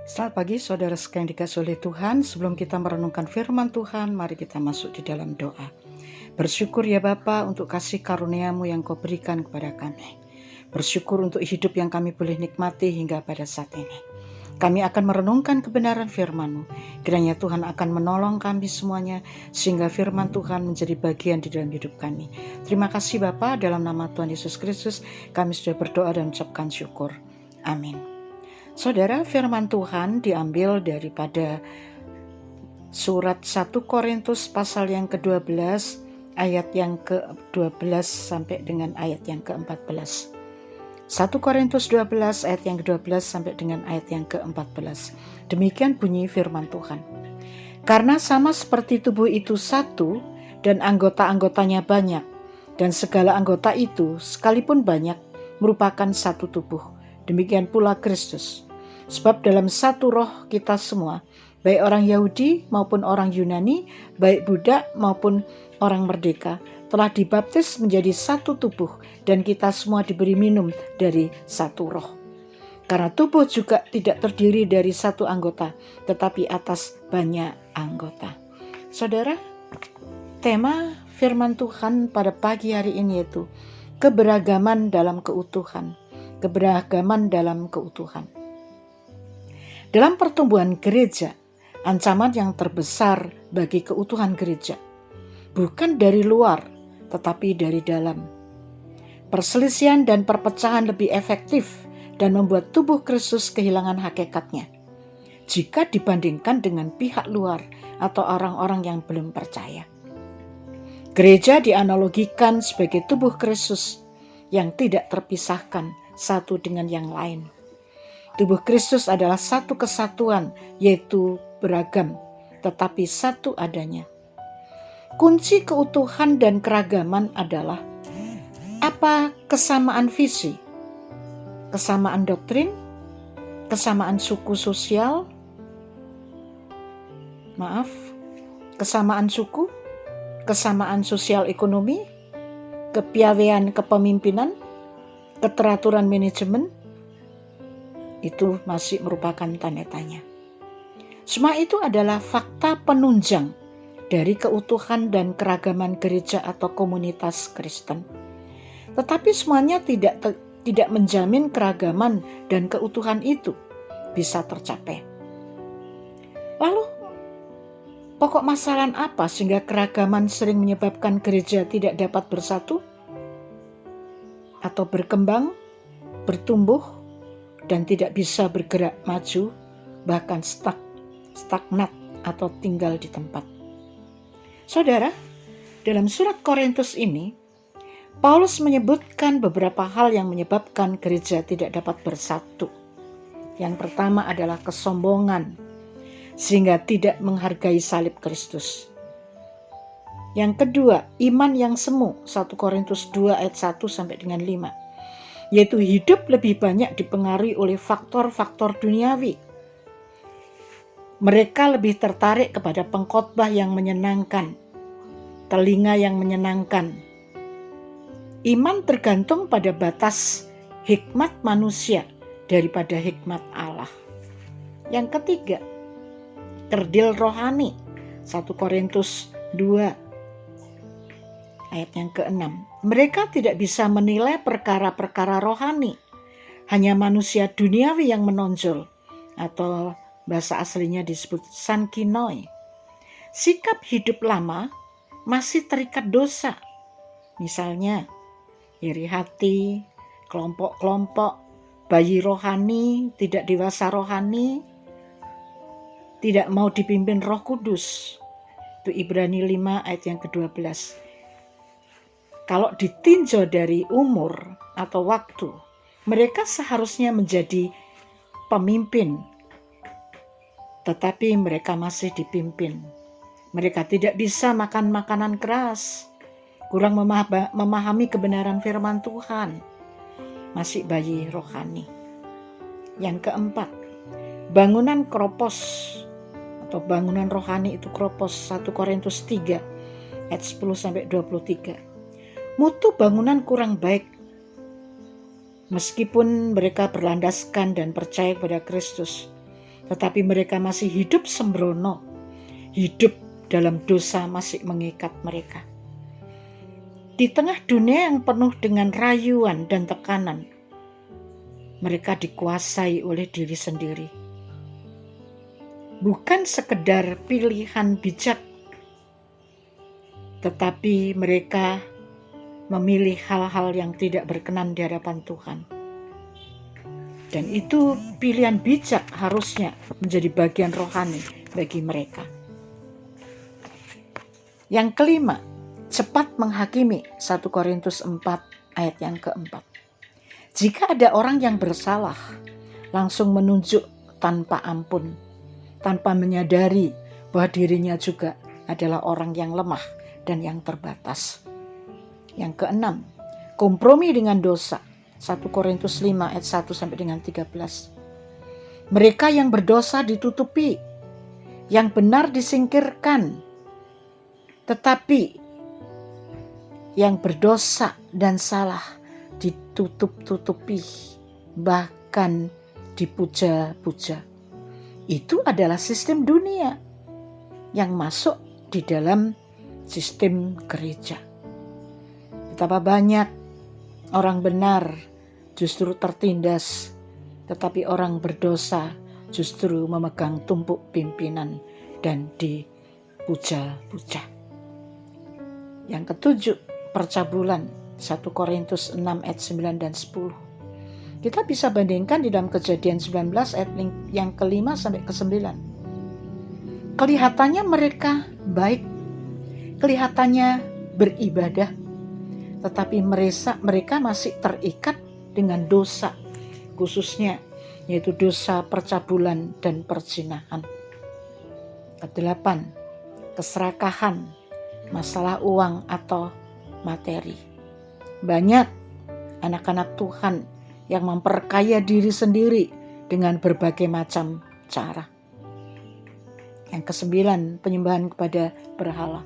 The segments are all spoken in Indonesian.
Selamat pagi saudara sekalian dikasih oleh Tuhan. Sebelum kita merenungkan firman Tuhan, mari kita masuk di dalam doa. Bersyukur ya Bapa untuk kasih karunia-Mu yang Kau berikan kepada kami. Bersyukur untuk hidup yang kami boleh nikmati hingga pada saat ini. Kami akan merenungkan kebenaran firman-Mu. Kiranya Tuhan akan menolong kami semuanya sehingga firman Tuhan menjadi bagian di dalam hidup kami. Terima kasih Bapa, dalam nama Tuhan Yesus Kristus kami sudah berdoa dan mengucapkan syukur. Amin. Saudara, firman Tuhan diambil daripada surat 1 Korintus pasal yang ke-12 ayat yang ke-12 sampai dengan ayat yang ke-14. 1 Korintus 12 ayat yang ke-12 sampai dengan ayat yang ke-14. Demikian bunyi firman Tuhan. Karena sama seperti tubuh itu satu dan anggota-anggotanya banyak, dan segala anggota itu sekalipun banyak merupakan satu tubuh. Demikian pula Kristus. Sebab dalam satu roh kita semua, baik orang Yahudi maupun orang Yunani, baik budak maupun orang merdeka, telah dibaptis menjadi satu tubuh, dan kita semua diberi minum dari satu roh. Karena tubuh juga tidak terdiri dari satu anggota, tetapi atas banyak anggota. Saudara, tema firman Tuhan pada pagi hari ini yaitu keberagaman dalam keutuhan. Keberagaman dalam keutuhan. Dalam pertumbuhan gereja, ancaman yang terbesar bagi keutuhan gereja bukan dari luar, tetapi dari dalam. Perselisihan dan perpecahan lebih efektif dan membuat tubuh Kristus kehilangan hakikatnya jika dibandingkan dengan pihak luar atau orang-orang yang belum percaya. Gereja dianalogikan sebagai tubuh Kristus yang tidak terpisahkan satu dengan yang lain. Tubuh Kristus adalah satu kesatuan, yaitu beragam, tetapi satu adanya. Kunci keutuhan dan keragaman adalah apa? Kesamaan visi, kesamaan doktrin, kesamaan suku sosial, kesamaan suku, kesamaan sosial ekonomi, kepiawaian kepemimpinan, keteraturan manajemen. Itu masih merupakan tanda tanya. Semua itu adalah fakta penunjang dari keutuhan dan keragaman gereja atau komunitas Kristen. Tetapi semuanya tidak menjamin keragaman dan keutuhan itu bisa tercapai. Lalu, pokok masalah apa sehingga keragaman sering menyebabkan gereja tidak dapat bersatu atau berkembang, bertumbuh, dan tidak bisa bergerak maju, bahkan stagnat atau tinggal di tempat. Saudara, dalam surat Korintus ini, Paulus menyebutkan beberapa hal yang menyebabkan gereja tidak dapat bersatu. Yang pertama adalah kesombongan, sehingga tidak menghargai salib Kristus. Yang kedua, iman yang semu, 1 Korintus 2 ayat 1 sampai dengan 5. Yaitu hidup lebih banyak dipengaruhi oleh faktor-faktor duniawi. Mereka lebih tertarik kepada pengkhotbah yang menyenangkan, telinga yang menyenangkan. Iman tergantung pada batas hikmat manusia daripada hikmat Allah. Yang ketiga, kerdil rohani, 1 Korintus 2 ayat yang ke-6. Mereka tidak bisa menilai perkara-perkara rohani. Hanya manusia duniawi yang menonjol, atau bahasa aslinya disebut sankinoi. Sikap hidup lama masih terikat dosa. Misalnya, iri hati, kelompok-kelompok, bayi rohani, tidak dewasa rohani, tidak mau dipimpin Roh Kudus. Itu Ibrani 5 ayat yang ke-12. Kalau ditinjau dari umur atau waktu, mereka seharusnya menjadi pemimpin, tetapi mereka masih dipimpin. Mereka tidak bisa makan makanan keras, kurang memahami kebenaran firman Tuhan, masih bayi rohani. Yang keempat, bangunan kropos atau bangunan rohani itu kropos, 1 Korintus 3 ayat 10 sampai 23. Mutu bangunan kurang baik, meskipun mereka berlandaskan dan percaya kepada Kristus. tetapi mereka masih hidup sembrono, hidup dalam dosa masih mengikat mereka. Di tengah dunia yang penuh dengan rayuan dan tekanan, mereka dikuasai oleh diri sendiri. Bukan sekedar pilihan bijak, tetapi mereka memilih hal-hal yang tidak berkenan di hadapan Tuhan. Dan itu pilihan bijak harusnya menjadi bagian rohani bagi mereka. Yang kelima, cepat menghakimi. 1 Korintus 4 ayat yang keempat. Jika ada orang yang bersalah, langsung menunjuk tanpa ampun, tanpa menyadari bahwa dirinya juga adalah orang yang lemah dan yang terbatas. Yang keenam, kompromi dengan dosa. 1 Korintus 5 ayat 1 sampai dengan 13. Mereka yang berdosa ditutupi, yang benar disingkirkan, tetapi yang berdosa dan salah ditutup-tutupi, bahkan dipuja-puja. Itu adalah sistem dunia yang masuk di dalam sistem gereja. Betapa banyak orang benar justru tertindas, tetapi orang berdosa justru memegang tumpuk pimpinan dan dipuja-puja. Yang ketujuh, percabulan. 1 Korintus 6 ayat 9 dan 10. Kita bisa bandingkan di dalam Kejadian 19 ayat yang ke-5 sampai ke-9. Kelihatannya mereka baik, kelihatannya beribadah, tetapi mereka masih terikat dengan dosa, khususnya yaitu dosa percabulan dan perzinahan. Kedelapan, keserakahan, masalah uang atau materi. Banyak anak-anak Tuhan yang memperkaya diri sendiri dengan berbagai macam cara. Yang kesembilan, penyembahan kepada berhala.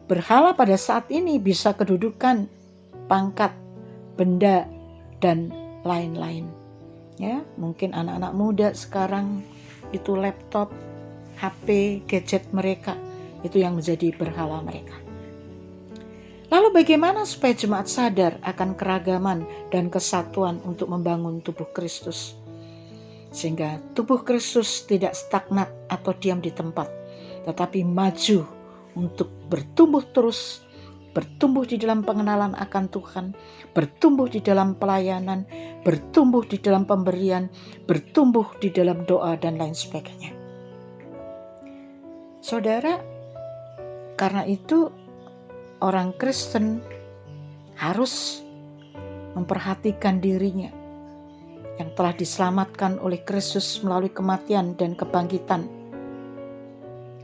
Berhala pada saat ini bisa kedudukan, pangkat, benda, dan lain-lain. Ya, mungkin anak-anak muda sekarang itu laptop, HP, gadget mereka, itu yang menjadi berhala mereka. Lalu bagaimana supaya jemaat sadar akan keragaman dan kesatuan untuk membangun tubuh Kristus? Sehingga tubuh Kristus tidak stagnat atau diam di tempat, tetapi maju untuk bertumbuh terus, bertumbuh di dalam pengenalan akan Tuhan, bertumbuh di dalam pelayanan, bertumbuh di dalam pemberian, bertumbuh di dalam doa dan lain sebagainya. Saudara, karena itu orang Kristen harus memperhatikan dirinya yang telah diselamatkan oleh Kristus melalui kematian dan kebangkitan.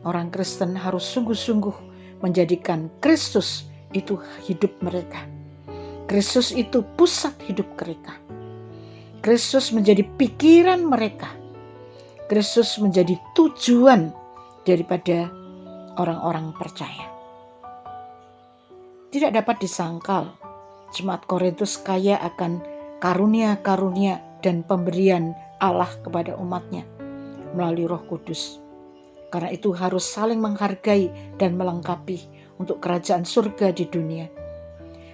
Orang Kristen harus sungguh-sungguh menjadikan Kristus itu hidup mereka. Kristus itu pusat hidup mereka. Kristus menjadi pikiran mereka. Kristus menjadi tujuan daripada orang-orang percaya. Tidak dapat disangkal, jemaat Korintus kaya akan karunia-karunia dan pemberian Allah kepada umatnya melalui Roh Kudus. Karena itu harus saling menghargai dan melengkapi untuk kerajaan surga di dunia.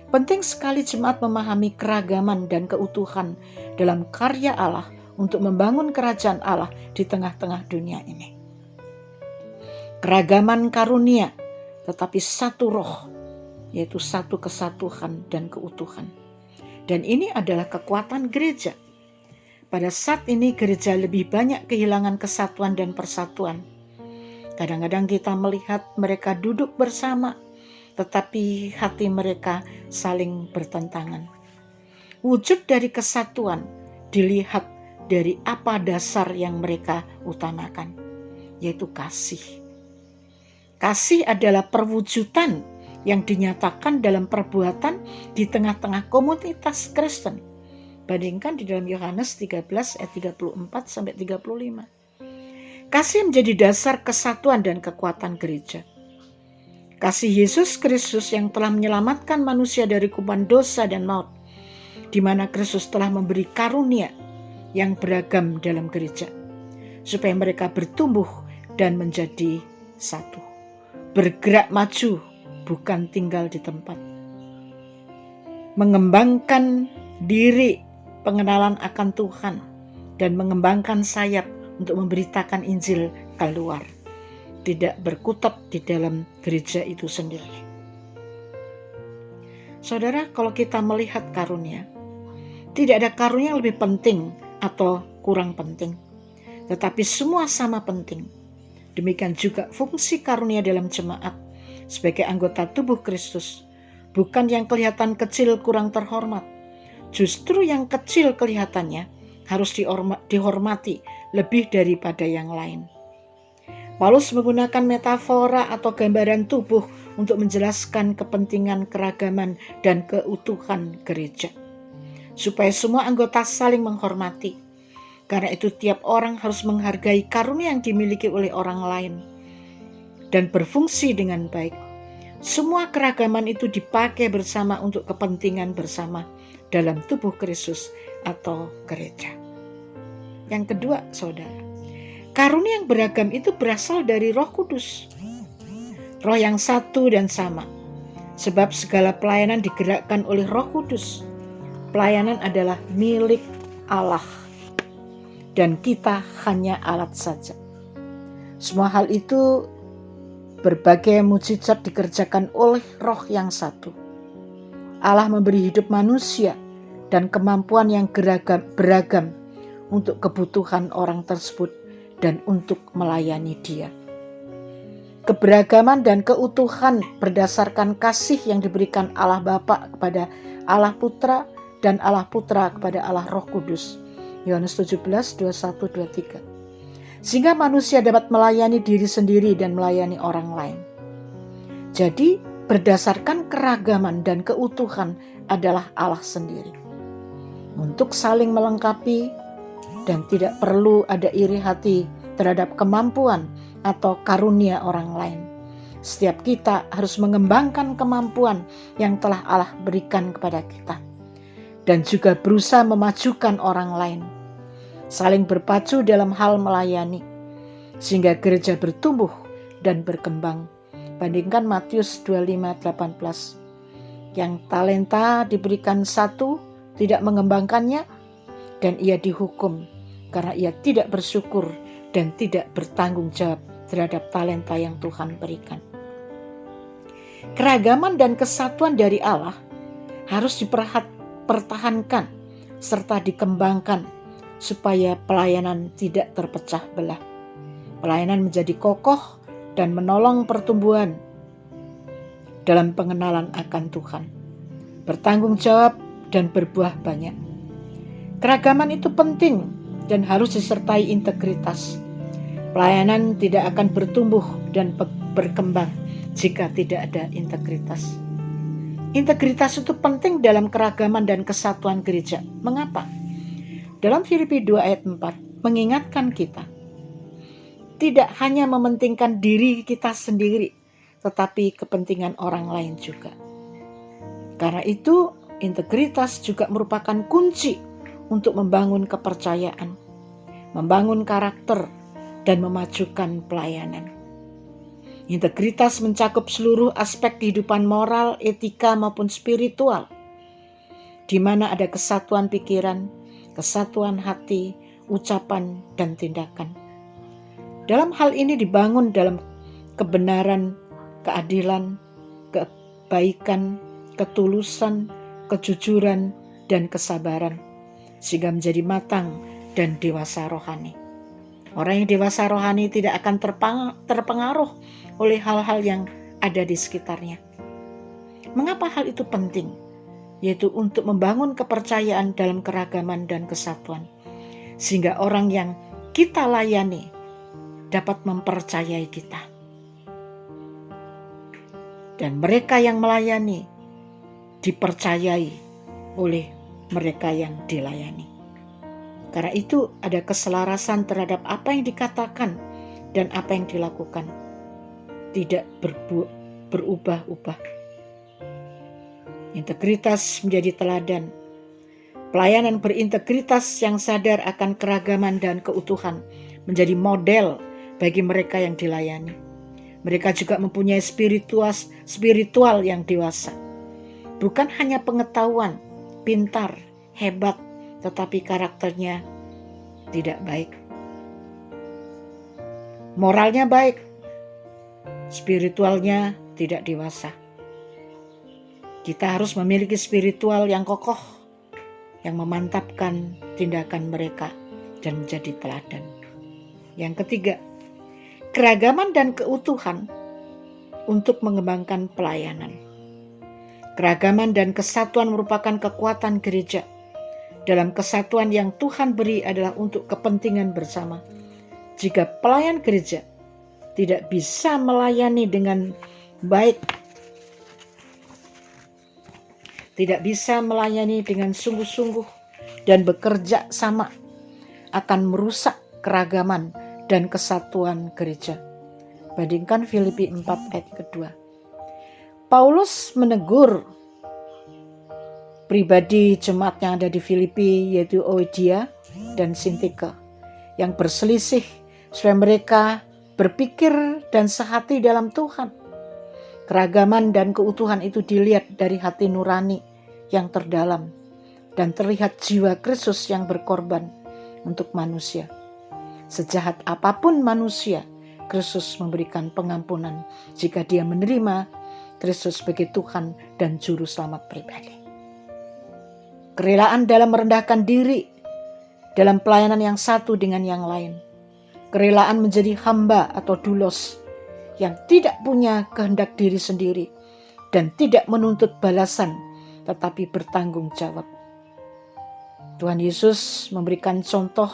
Penting sekali jemaat memahami keragaman dan keutuhan dalam karya Allah untuk membangun kerajaan Allah di tengah-tengah dunia ini. Keragaman karunia, tetapi satu roh, yaitu satu kesatuan dan keutuhan. Dan ini adalah kekuatan gereja. Pada saat ini gereja lebih banyak kehilangan kesatuan dan persatuan. Kadang-kadang kita melihat mereka duduk bersama, tetapi hati mereka saling bertentangan. Wujud dari kesatuan dilihat dari apa dasar yang mereka utamakan, yaitu kasih. Kasih adalah perwujudan yang dinyatakan dalam perbuatan di tengah-tengah komunitas Kristen. Bandingkan di dalam Yohanes 13 ayat 34 sampai 35. Kasih menjadi dasar kesatuan dan kekuatan gereja. Kasih Yesus Kristus yang telah menyelamatkan manusia dari kuban dosa dan maut, di mana Kristus telah memberi karunia yang beragam dalam gereja, supaya mereka bertumbuh dan menjadi satu, bergerak maju, bukan tinggal di tempat, mengembangkan diri, pengenalan akan Tuhan, dan mengembangkan sayap untuk memberitakan Injil keluar, tidak berkutat di dalam gereja itu sendiri. Saudara, kalau kita melihat karunia, tidak ada karunia yang lebih penting atau kurang penting, tetapi semua sama penting. Demikian juga fungsi karunia dalam jemaat sebagai anggota tubuh Kristus, bukan yang kelihatan kecil kurang terhormat. Justru yang kecil kelihatannya harus dihormati lebih daripada yang lain. Paulus menggunakan metafora atau gambaran tubuh untuk menjelaskan kepentingan keragaman dan keutuhan gereja, supaya semua anggota saling menghormati. Karena itu tiap orang harus menghargai karunia yang dimiliki oleh orang lain dan berfungsi dengan baik. Semua keragaman itu dipakai bersama untuk kepentingan bersama dalam tubuh Kristus atau gereja. Yang kedua, saudara, karunia yang beragam itu berasal dari Roh Kudus, Roh yang satu dan sama. Sebab segala pelayanan digerakkan oleh Roh Kudus. Pelayanan adalah milik Allah, dan kita hanya alat saja. Semua hal itu, berbagai mukjizat dikerjakan oleh Roh yang satu. Allah memberi hidup manusia dan kemampuan yang beragam untuk kebutuhan orang tersebut dan untuk melayani Dia. Keberagaman dan keutuhan berdasarkan kasih yang diberikan Allah Bapa kepada Allah Putra dan Allah Putra kepada Allah Roh Kudus. Yohanes 17, 21, 23. Sehingga manusia dapat melayani diri sendiri dan melayani orang lain. Jadi berdasarkan keragaman dan keutuhan adalah Allah sendiri. Untuk saling melengkapi dan tidak perlu ada iri hati terhadap kemampuan atau karunia orang lain. Setiap kita harus mengembangkan kemampuan yang telah Allah berikan kepada kita dan juga berusaha memajukan orang lain, saling berpacu dalam hal melayani sehingga gereja bertumbuh dan berkembang. Bandingkan Matius 25:18. Yang talenta diberikan satu tidak mengembangkannya, dan ia dihukum karena ia tidak bersyukur dan tidak bertanggung jawab terhadap talenta yang Tuhan berikan. Keragaman dan kesatuan dari Allah harus dipertahankan serta dikembangkan supaya pelayanan tidak terpecah belah. Pelayanan menjadi kokoh dan menolong pertumbuhan dalam pengenalan akan Tuhan, bertanggung jawab dan berbuah banyak. Keragaman itu penting dan harus disertai integritas. Pelayanan tidak akan bertumbuh dan berkembang jika tidak ada integritas. Integritas itu penting dalam keragaman dan kesatuan gereja. Mengapa? Dalam Filipi 2 ayat 4 mengingatkan kita tidak hanya mementingkan diri kita sendiri, tetapi kepentingan orang lain juga. Karena itu, integritas juga merupakan kunci untuk membangun kepercayaan, membangun karakter, dan memajukan pelayanan. Integritas mencakup seluruh aspek kehidupan moral, etika, maupun spiritual, di mana ada kesatuan pikiran, kesatuan hati, ucapan, dan tindakan. Dalam hal ini dibangun dalam kebenaran, keadilan, kebaikan, ketulusan, kejujuran, dan kesabaran, sehingga menjadi matang dan dewasa rohani. Orang yang dewasa rohani tidak akan terpengaruh oleh hal-hal yang ada di sekitarnya. Mengapa hal itu penting? Yaitu untuk membangun kepercayaan dalam keragaman dan kesatuan, sehingga orang yang kita layani dapat mempercayai kita. Dan mereka yang melayani dipercayai oleh mereka yang dilayani. Karena itu ada keselarasan terhadap apa yang dikatakan dan apa yang dilakukan. Tidak berubah-ubah. Integritas menjadi teladan Pelayanan berintegritas yang sadar akan keragaman dan keutuhan menjadi model bagi mereka yang dilayani. Mereka juga mempunyai spiritual yang dewasa. Bukan hanya pengetahuan, pintar, hebat, tetapi karakternya tidak baik. Moralnya baik, spiritualnya tidak dewasa. Kita harus memiliki spiritual yang kokoh, yang memantapkan tindakan mereka dan menjadi teladan. Yang ketiga, keragaman dan keutuhan untuk mengembangkan pelayanan. Keragaman dan kesatuan merupakan kekuatan gereja. Dalam kesatuan yang Tuhan beri adalah untuk kepentingan bersama. Jika pelayan gereja tidak bisa melayani dengan baik, tidak bisa melayani dengan sungguh-sungguh dan bekerja sama, akan merusak keragaman dan kesatuan gereja. Bandingkan Filipi 4 ayat kedua. Paulus menegur pribadi jemaat yang ada di Filipi, yaitu Euodia dan Sintike, yang berselisih supaya mereka berpikir dan sehati dalam Tuhan. Keragaman dan keutuhan itu dilihat dari hati nurani yang terdalam dan terlihat jiwa Kristus yang berkorban untuk manusia. Sejahat apapun manusia, Kristus memberikan pengampunan jika dia menerima Kristus sebagai Tuhan dan Juru Selamat pribadi. Kerelaan dalam merendahkan diri dalam pelayanan yang satu dengan yang lain. Kerelaan menjadi hamba atau doulos yang tidak punya kehendak diri sendiri dan tidak menuntut balasan tetapi bertanggung jawab. Tuhan Yesus memberikan contoh,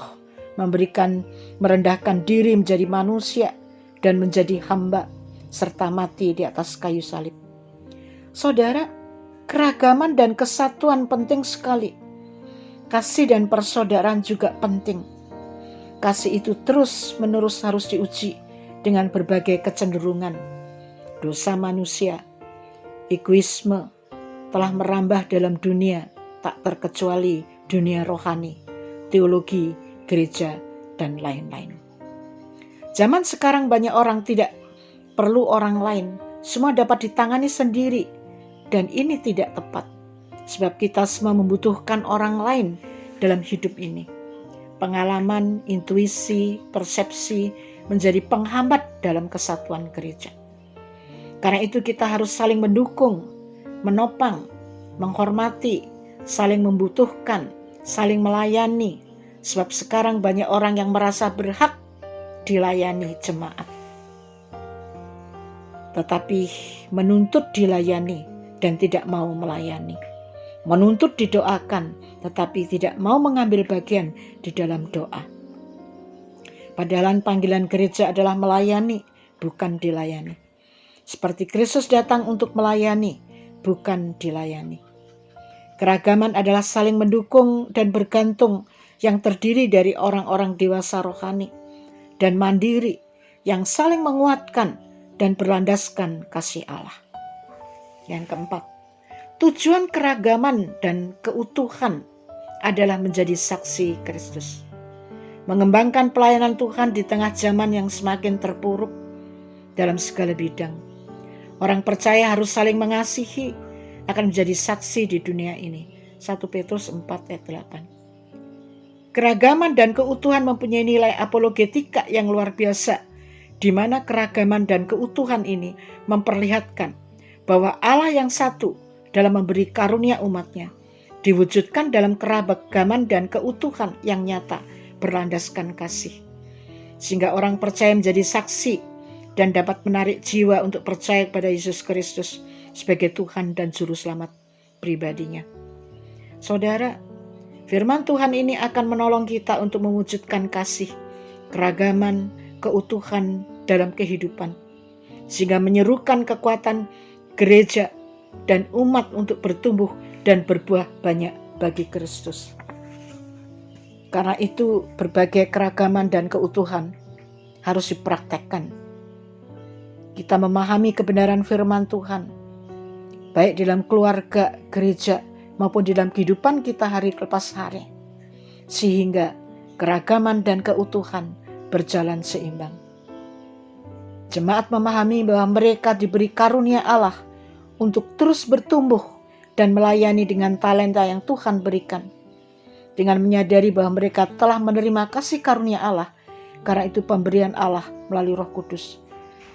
merendahkan diri menjadi manusia dan menjadi hamba serta mati di atas kayu salib. Saudara, keragaman dan kesatuan penting sekali. Kasih dan persaudaraan juga penting. Kasih itu terus-menerus harus diuji dengan berbagai kecenderungan. Dosa manusia, egoisme, telah merambah dalam dunia, tak terkecuali dunia rohani, teologi, gereja, dan lain-lain. Zaman sekarang banyak orang tidak perlu orang lain, semua dapat ditangani sendiri, dan ini tidak tepat, sebab kita semua membutuhkan orang lain dalam hidup ini. Pengalaman, intuisi, persepsi menjadi penghambat dalam kesatuan gereja. Karena itu kita harus saling mendukung, menopang, menghormati, saling membutuhkan, saling melayani. Sebab sekarang banyak orang yang merasa berhak dilayani jemaat, tetapi menuntut dilayani dan tidak mau melayani. Menuntut didoakan, tetapi tidak mau mengambil bagian di dalam doa. Padahal panggilan gereja adalah melayani, bukan dilayani. Seperti Kristus datang untuk melayani, bukan dilayani. Keragaman adalah saling mendukung dan bergantung yang terdiri dari orang-orang dewasa rohani dan mandiri yang saling menguatkan dan berlandaskan kasih Allah. Yang keempat, tujuan keragaman dan keutuhan adalah menjadi saksi Kristus. Mengembangkan pelayanan Tuhan di tengah zaman yang semakin terpuruk dalam segala bidang. Orang percaya harus saling mengasihi, akan menjadi saksi di dunia ini. 1 Petrus 4 ayat 8. Keragaman dan keutuhan mempunyai nilai apologetika yang luar biasa, di mana keragaman dan keutuhan ini memperlihatkan bahwa Allah yang satu dalam memberi karunia umatnya diwujudkan dalam keragaman dan keutuhan yang nyata berlandaskan kasih. Sehingga orang percaya menjadi saksi dan dapat menarik jiwa untuk percaya kepada Yesus Kristus sebagai Tuhan dan Juru Selamat pribadinya. Saudara, firman Tuhan ini akan menolong kita untuk mewujudkan kasih, keragaman, keutuhan dalam kehidupan, sehingga menyerukan kekuatan gereja dan umat untuk bertumbuh dan berbuah banyak bagi Kristus. Karena itu berbagai keragaman dan keutuhan harus dipraktekkan. Kita memahami kebenaran firman Tuhan, baik dalam keluarga, gereja, maupun di dalam kehidupan kita hari lepas hari, sehingga keragaman dan keutuhan berjalan seimbang. Jemaat memahami bahwa mereka diberi karunia Allah untuk terus bertumbuh dan melayani dengan talenta yang Tuhan berikan. Dengan menyadari bahwa mereka telah menerima kasih karunia Allah, karena itu pemberian Allah melalui Roh Kudus.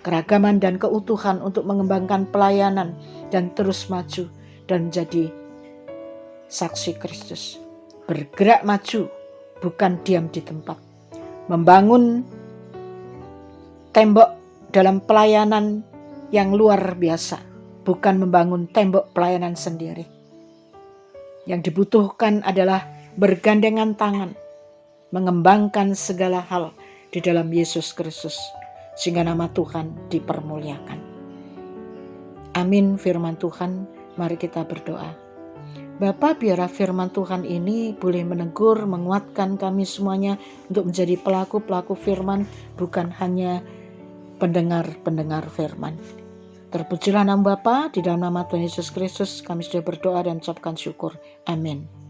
Keragaman dan keutuhan untuk mengembangkan pelayanan dan terus maju dan menjadi saksi Kristus. Bergerak maju, bukan diam di tempat. Membangun tembok dalam pelayanan yang luar biasa, bukan membangun tembok pelayanan sendiri. Yang dibutuhkan adalah bergandengan tangan, mengembangkan segala hal di dalam Yesus Kristus, sehingga nama Tuhan dipermuliakan. Amin firman Tuhan, mari kita berdoa. Bapa, biarlah firman Tuhan ini boleh menegur, menguatkan kami semuanya untuk menjadi pelaku-pelaku firman, bukan hanya pendengar-pendengar firman. Terpujilah nama Bapa, di dalam nama Tuhan Yesus Kristus kami sudah berdoa dan ucapkan syukur. Amin.